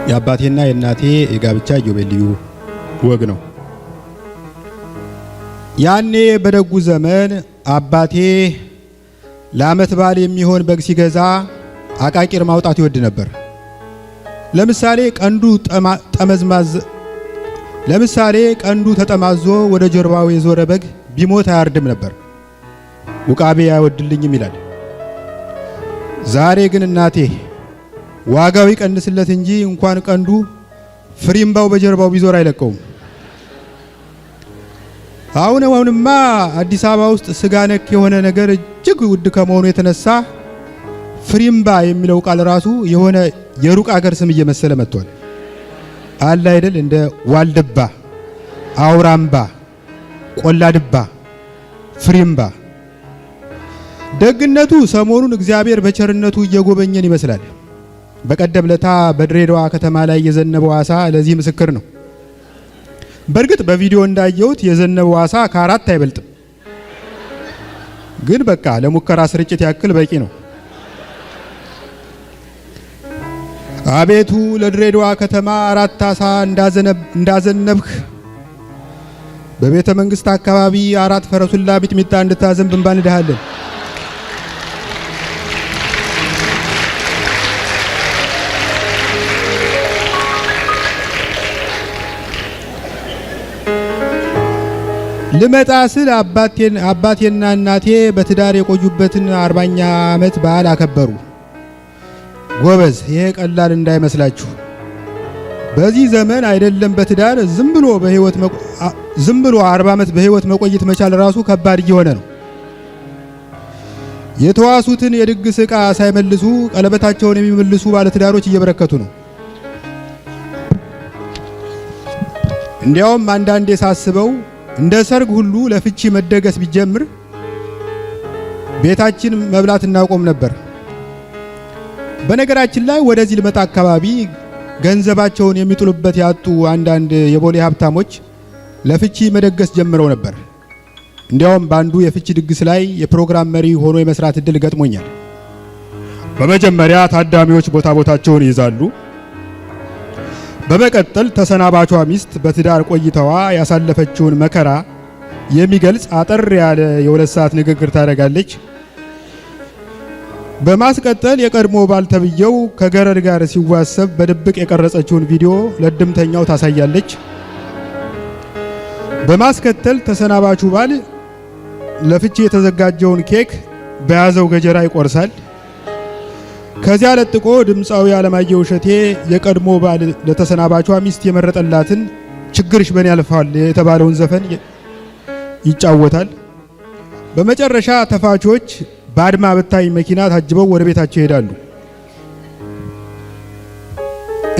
የአባቴና የእናቴ የጋብቻ ኢዮቤልዩ ወግ ነው። ያኔ በደጉ ዘመን አባቴ ለዓመት በዓል የሚሆን በግ ሲገዛ አቃቂር ማውጣት ይወድ ነበር። ለምሳሌ ቀንዱ ተጠማዞ ወደ ጀርባው የዞረ በግ ቢሞት አያርድም ነበር፣ ውቃቤ አይወድልኝም ይላል። ዛሬ ግን እናቴ ዋጋው ይቀንስለት እንጂ እንኳን ቀንዱ ፍሪምባው በጀርባው ቢዞር አይለቀውም። አሁንማ አዲስ አበባ ውስጥ ስጋ ነክ የሆነ ነገር እጅግ ውድ ከመሆኑ የተነሳ ፍሪምባ የሚለው ቃል ራሱ የሆነ የሩቅ አገር ስም እየመሰለ መጥቷል። አለ አይደል? እንደ ዋልድባ፣ አውራምባ፣ ቆላድባ፣ ፍሪምባ። ደግነቱ ሰሞኑን እግዚአብሔር በቸርነቱ እየጎበኘን ይመስላል። በቀደም ለታ በድሬዳዋ ከተማ ላይ የዘነበው ዓሳ ለዚህ ምስክር ነው። በእርግጥ በቪዲዮ እንዳየሁት የዘነበው ዓሳ ከ4 አይበልጥም፣ ግን በቃ ለሙከራ ስርጭት ያክል በቂ ነው። አቤቱ ለድሬዳዋ ከተማ 4 ዓሳ እንዳዘነብህ በቤተ መንግስት አካባቢ 4 ፈረሱላ ሚጥሚጣ እንድታዘንብ እንባንድሃለን። ልመጣ ስል አባቴና እናቴ በትዳር የቆዩበትን 40ኛ ዓመት በዓል አከበሩ። ጎበዝ፣ ይሄ ቀላል እንዳይመስላችሁ። በዚህ ዘመን አይደለም በትዳር ዝም ብሎ 40 ዓመት በህይወት መቆየት መቻል ራሱ ከባድ እየሆነ ነው። የተዋሱትን የድግስ ዕቃ ሳይመልሱ ቀለበታቸውን የሚመልሱ ባለትዳሮች እየበረከቱ ነው። እንዲያውም አንዳንዴ ሳስበው እንደ ሰርግ ሁሉ ለፍቺ መደገስ ቢጀምር ቤታችን መብላት እናቆም ነበር። በነገራችን ላይ ወደዚህ ልመጣ አካባቢ ገንዘባቸውን የሚጥሉበት ያጡ አንዳንድ የቦሌ ሀብታሞች ለፍቺ መደገስ ጀምረው ነበር። እንዲያውም በአንዱ የፍቺ ድግስ ላይ የፕሮግራም መሪ ሆኖ የመስራት እድል ገጥሞኛል። በመጀመሪያ ታዳሚዎች ቦታቸውን ይይዛሉ። በመቀጠል ተሰናባቿ ሚስት በትዳር ቆይታዋ ያሳለፈችውን መከራ የሚገልጽ አጠር ያለ የ2 ሰዓት ንግግር ታደርጋለች። በማስቀጠል የቀድሞ ባል ተብየው ከገረድ ጋር ሲዋሰብ በድብቅ የቀረጸችውን ቪዲዮ ለድምተኛው ታሳያለች። በማስከተል ተሰናባቹ ባል ለፍቺ የተዘጋጀውን ኬክ በያዘው ገጀራ ይቆርሳል። ከዚያ ለጥቆ ድምፃዊ አለማየሁ እሸቴ የቀድሞ ባል ለተሰናባቿ ሚስት የመረጠላትን ችግርሽ በኔ ያልፋል የተባለውን ዘፈን ይጫወታል። በመጨረሻ ተፋቾች በአድማ በታኝ መኪና ታጅበው ወደ ቤታቸው ይሄዳሉ።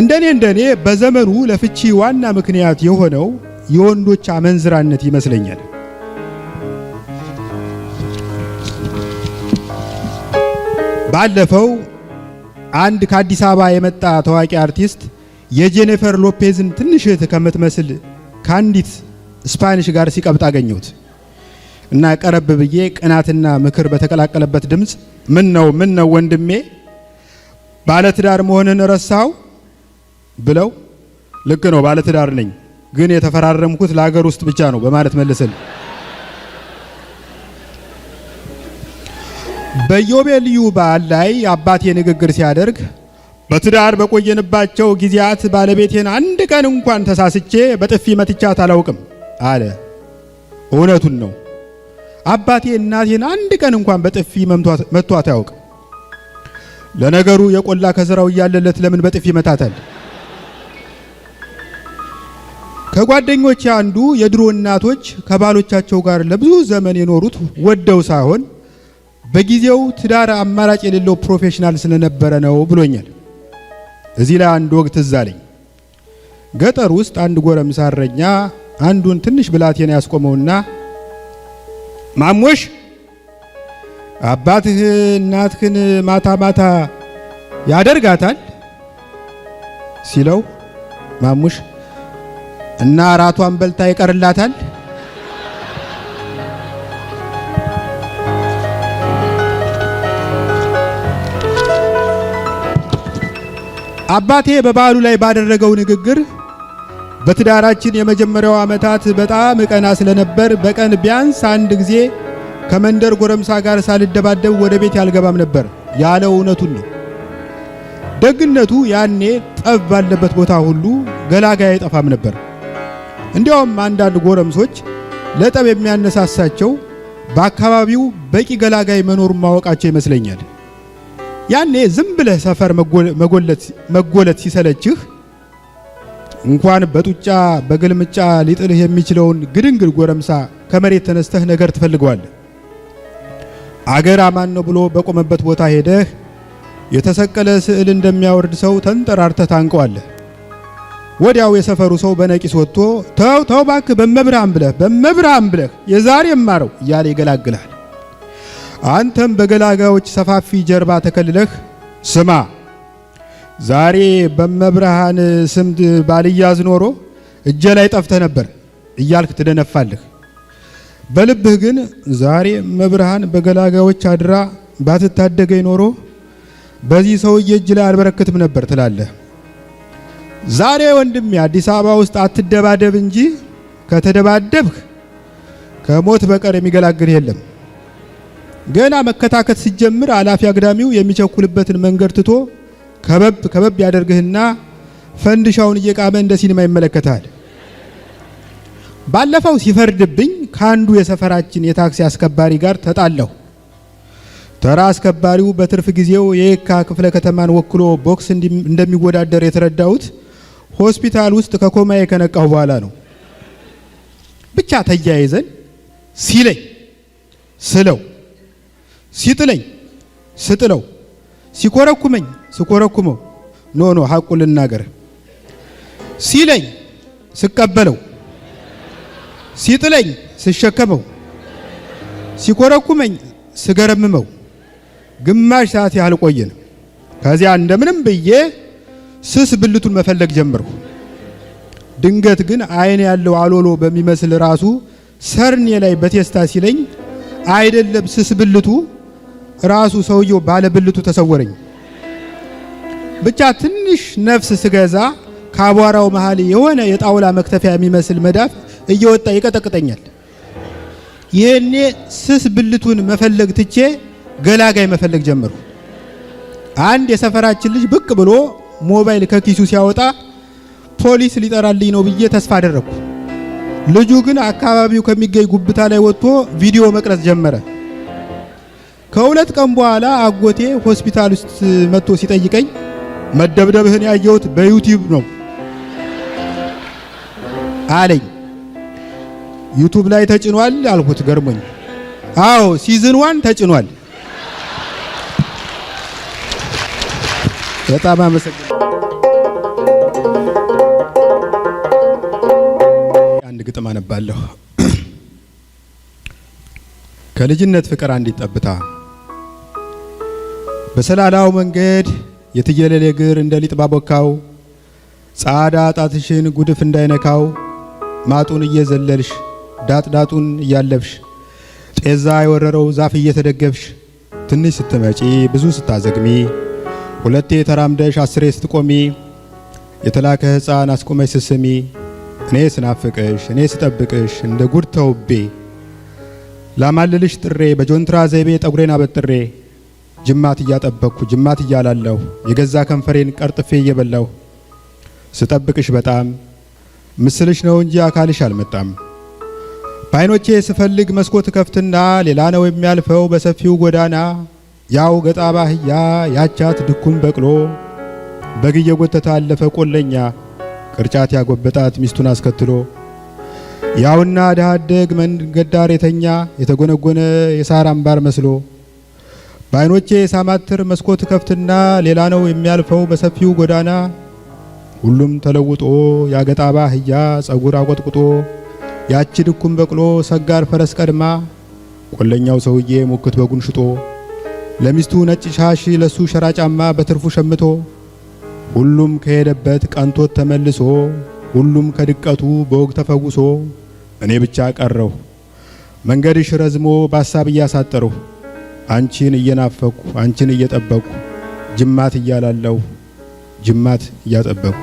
እንደኔ በዘመኑ ለፍቺ ዋና ምክንያት የሆነው የወንዶች አመንዝራነት ይመስለኛል። ባለፈው አንድ ከአዲስ አበባ የመጣ ታዋቂ አርቲስት የጄኒፈር ሎፔዝን ትንሽ እህት ከምትመስል ከአንዲት ስፓኒሽ ጋር ሲቀብጥ አገኘሁት እና ቀረብ ብዬ ቅናትና ምክር በተቀላቀለበት ድምፅ ምን ነው ወንድሜ ባለትዳር መሆንን ረሳው ብለው፣ ልክ ነው ባለትዳር ነኝ፣ ግን የተፈራረምኩት ለሀገር ውስጥ ብቻ ነው በማለት መለሰል። በኢዮቤልዩ በዓል ላይ አባቴ ንግግር ሲያደርግ በትዳር በቆየንባቸው ጊዜያት ባለቤቴን አንድ ቀን እንኳን ተሳስቼ በጥፊ መትቻት አላውቅም አለ። እውነቱን ነው። አባቴ እናቴን አንድ ቀን እንኳን በጥፊ መቷት አያውቅም። ለነገሩ የቆላ ከስራው እያለለት ለምን በጥፊ መታታል? ከጓደኞቼ አንዱ የድሮ እናቶች ከባሎቻቸው ጋር ለብዙ ዘመን የኖሩት ወደው ሳይሆን በጊዜው ትዳር አማራጭ የሌለው ፕሮፌሽናል ስለነበረ ነው ብሎኛል። እዚህ ላይ አንድ ወቅት ትዝ አለኝ። ገጠር ውስጥ አንድ ጎረምሳ እረኛ አንዱን ትንሽ ብላቴና ያስቆመውና ማሙሽ አባትህ እናትህን ማታ ማታ ያደርጋታል ሲለው ማሙሽ እና ራቷን በልታ ይቀርላታል አባቴ በበዓሉ ላይ ባደረገው ንግግር በትዳራችን የመጀመሪያው ዓመታት በጣም ቀና ስለነበር በቀን ቢያንስ አንድ ጊዜ ከመንደር ጎረምሳ ጋር ሳልደባደብ ወደ ቤት ያልገባም ነበር ያለው እውነቱን ነው። ደግነቱ ያኔ ጠብ ባለበት ቦታ ሁሉ ገላጋይ አይጠፋም ነበር። እንዲያውም አንዳንድ ጎረምሶች ለጠብ የሚያነሳሳቸው በአካባቢው በቂ ገላጋይ መኖሩን ማወቃቸው ይመስለኛል። ያኔ ዝም ብለህ ሰፈር መጎለት ሲሰለችህ እንኳን በጡጫ በግልምጫ ሊጥልህ የሚችለውን ግድንግል ጎረምሳ ከመሬት ተነስተህ ነገር ትፈልገዋለህ። አገር አማን ነው ብሎ በቆመበት ቦታ ሄደህ የተሰቀለ ስዕል እንደሚያወርድ ሰው ተንጠራርተህ ታንቀዋለህ። ወዲያው የሰፈሩ ሰው በነቂስ ወጥቶ ተው ባክህ በመብርሃን ብለህ የዛሬ ማረው እያለ ይገላግላል። አንተም በገላጋዮች ሰፋፊ ጀርባ ተከልለህ ስማ ዛሬ በመብርሃን ስም ባልያዝ ኖሮ እጄ ላይ ጠፍተህ ነበር እያልክ ትደነፋለህ። በልብህ ግን ዛሬ መብርሃን በገላጋዮች አድራ ባትታደገኝ ኖሮ በዚህ ሰውዬ እጅ ላይ አልበረከትም ነበር ትላለህ። ዛሬ ወንድሜ አዲስ አበባ ውስጥ አትደባደብ እንጂ ከተደባደብህ ከሞት በቀር የሚገላግል የለም። ገና መከታከት ሲጀምር አላፊ አግዳሚው የሚቸኩልበትን መንገድ ትቶ ከበብ ያደርግህና ፈንድሻውን እየቃመ እንደ ሲኒማ ይመለከታል። ባለፈው ሲፈርድብኝ ከአንዱ የሰፈራችን የታክሲ አስከባሪ ጋር ተጣላሁ። ተራ አስከባሪው በትርፍ ጊዜው የየካ ክፍለ ከተማን ወክሎ ቦክስ እንደሚወዳደር የተረዳሁት ሆስፒታል ውስጥ ከኮማዬ ከነቃሁ በኋላ ነው። ብቻ ተያይዘን ሲለኝ ስለው፣ ሲጥለኝ ስጥለው፣ ሲኮረኩመኝ ስኮረኩመው ኖ ሐቁን ልናገር ሲለኝ ስቀበለው፣ ሲጥለኝ ስሸከመው፣ ሲኮረኩመኝ ስገረምመው ግማሽ ሰዓት ያህል ቆየን። ከዚያ እንደምንም ብዬ ስስ ብልቱን መፈለግ ጀመርኩ። ድንገት ግን አይን ያለው አሎሎ በሚመስል ራሱ ሰርኔ ላይ በቴስታ ሲለኝ አይደለም ስስ ብልቱ ራሱ ሰውየው ባለ ብልቱ ተሰወረኝ። ብቻ ትንሽ ነፍስ ስገዛ ከአቧራው መሃል የሆነ የጣውላ መክተፊያ የሚመስል መዳፍ እየወጣ ይቀጠቅጠኛል። ይሄኔ ስስ ብልቱን መፈለግ ትቼ ገላጋይ መፈለግ ጀመርኩ። አንድ የሰፈራችን ልጅ ብቅ ብሎ ሞባይል ከኪሱ ሲያወጣ ፖሊስ ሊጠራልኝ ነው ብዬ ተስፋ አደረኩ። ልጁ ግን አካባቢው ከሚገኝ ጉብታ ላይ ወጥቶ ቪዲዮ መቅረጽ ጀመረ። ከሁለት ቀን በኋላ አጎቴ ሆስፒታል ውስጥ መጥቶ ሲጠይቀኝ መደብደብህን ያየሁት በዩቲዩብ ነው አለኝ። ዩቲዩብ ላይ ተጭኗል አልኩት ገርሞኝ። አዎ ሲዝን 1 ተጭኗል። በጣም አመሰግናለሁ። አንድ ግጥም አነባለሁ። ከልጅነት ፍቅር አንዲት ጠብታ በሰላላው መንገድ የትየለሌ እግር እንደ ሊጥ ባቦካው ጻዳ ጣትሽን ጉድፍ እንዳይነካው ማጡን እየዘለልሽ ዳጥዳጡን እያለብሽ ጤዛ የወረረው ዛፍ እየተደገፍሽ ትንሽ ስትመጪ ብዙ ስታዘግሚ ሁለቴ ተራምደሽ አስሬ ስትቆሚ የተላከ ሕፃን አስቆመሽ ስስሚ እኔ ስናፍቅሽ እኔ ስጠብቅሽ እንደ ጉድ ተውቤ ላማልልሽ ጥሬ በጆንትራ ዘይቤ ጠጉሬን አበጥሬ ጅማት እያጠበቅኩ ጅማት እያላለሁ የገዛ ከንፈሬን ቀርጥፌ እየበላሁ ስጠብቅሽ በጣም ምስልሽ ነው እንጂ አካልሽ አልመጣም። በዓይኖቼ ስፈልግ መስኮት ከፍትና ሌላ ነው የሚያልፈው በሰፊው ጎዳና ያው ገጣ ባህያ ያቻት ድኩም በቅሎ በግ እየጎተተ አለፈ ቆለኛ ቅርጫት ያጎበጣት ሚስቱን አስከትሎ ያውና ድሃ አደግ መንገድ ዳር የተኛ የተጎነጎነ የሳር አምባር መስሎ በዓይኖቼ ሳማትር መስኮት ከፍትና ሌላ ነው የሚያልፈው በሰፊው ጎዳና ሁሉም ተለውጦ ያገጣ ባህያ ጸጉር አቆጥቁጦ ያቺ ድኩም በቅሎ ሰጋር ፈረስ ቀድማ ቆለኛው ሰውዬ ሙክት በጉን ሽጦ ለሚስቱ ነጭ ሻሽ ለሱ ሸራ ጫማ በትርፉ ሸምቶ ሁሉም ከሄደበት ቀንቶት ተመልሶ ሁሉም ከድቀቱ በወግ ተፈውሶ እኔ ብቻ ቀረሁ መንገድሽ ረዝሞ በሐሳብ እያሳጠርሁ አንቺን እየናፈኩ አንቺን እየጠበቅኩ ጅማት እያላለሁ ጅማት እያጠበቅኩ